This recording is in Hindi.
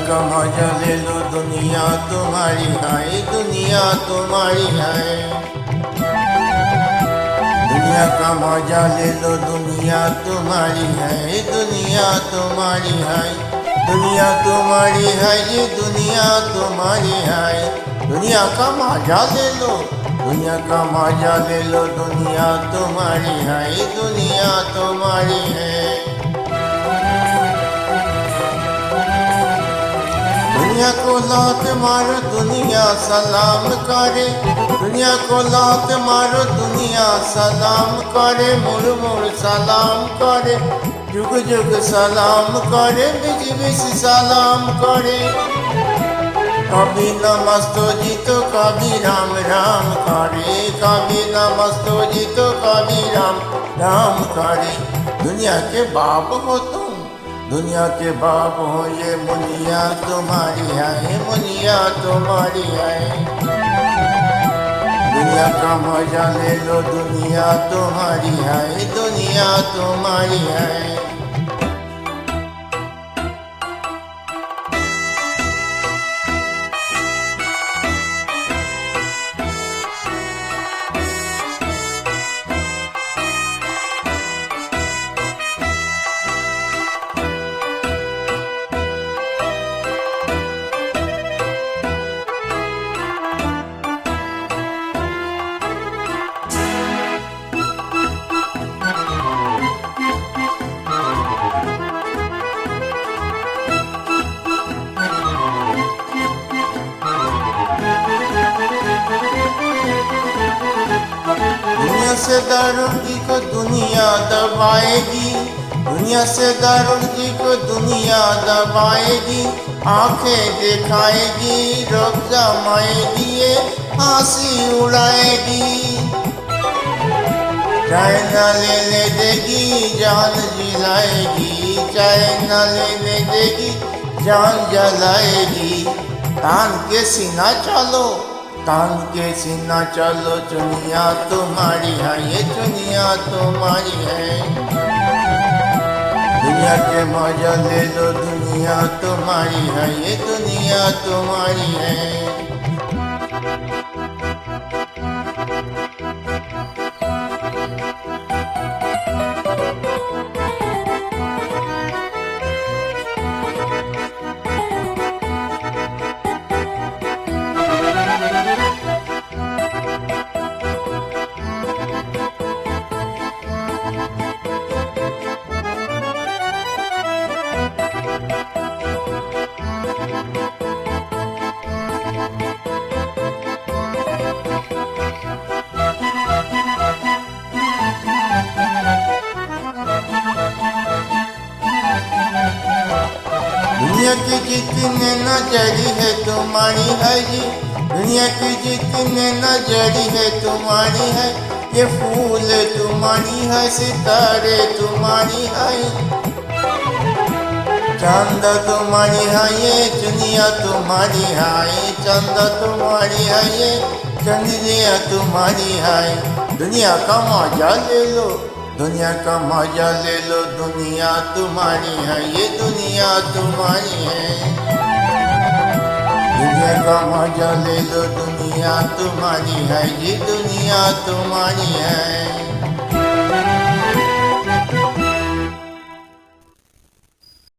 का मजा ले लो, दुनिया तुम्हारी है, दुनिया तुम्हारी है। दुनिया का मजा ले लो, दुनिया तुम्हारी है, दुनिया तुम्हारी है। दुनिया तुम्हारी है, ये दुनिया तुम्हारी है। दुनिया का मजा ले लो, दुनिया का मजा ले लो, दुनिया तुम्हारी है, दुनिया तुम्हारी है। दुनिया को लात मारो, दुनिया सलाम करे। दुनिया को लात मारो, दुनिया सलाम करे। मुड़ मुड़ सलाम करे, जुग जुग सलाम करे, बिच बिच सलाम करे। कभी नमस्तो जी तो कभी राम राम करे, कभी नमस्तो जी तो कभी राम राम करे। दुनिया के बाप हो तुम, दुनिया के बाप हो, ये मुनिया तुम्हारी है, मुनिया तुम्हारी है। दुनिया का मजा ले लो, दुनिया तुम्हारी है, दुनिया तुम्हारी है। दुनिया से दारूगी को दुनिया दबाएगी, दुनिया से दारूगी को दुनिया दबाएगी। आंखें दिखाएगी, रोक जमाएगी, ये हंसी उड़ाएगी। चाय न लेने देगी, जान जिलाएगी। चाय न लेने देगी, जान जलाएगी। तान के सीना चलो, तान के सीना चलो, दुनिया तुम्हारी है, ये दुनिया तुम्हारी है। दुनिया के मजा ले लो, दुनिया तुम्हारी है, ये दुनिया तुम्हारी है। दुनिया की जितने नजरी है तुम्हारी है जी, दुनिया की जितने नजरी है तुम्हारी है। ये फूल तुम्हारी है, सितारे तुम्हारी है, चांद तुम्हारी है, ये दुनिया तुम्हारी है। चांद तुम्हारी है, ये चंद्रिया तुम्हारी है। दुनिया का मजा ले लो, दुनिया का मजा ले लो, दुनिया तुम्हारी है, ये दुनिया तुम्हारी है। दुनिया का मजा ले लो, दुनिया तुम्हारी है, ये दुनिया तुम्हारी है।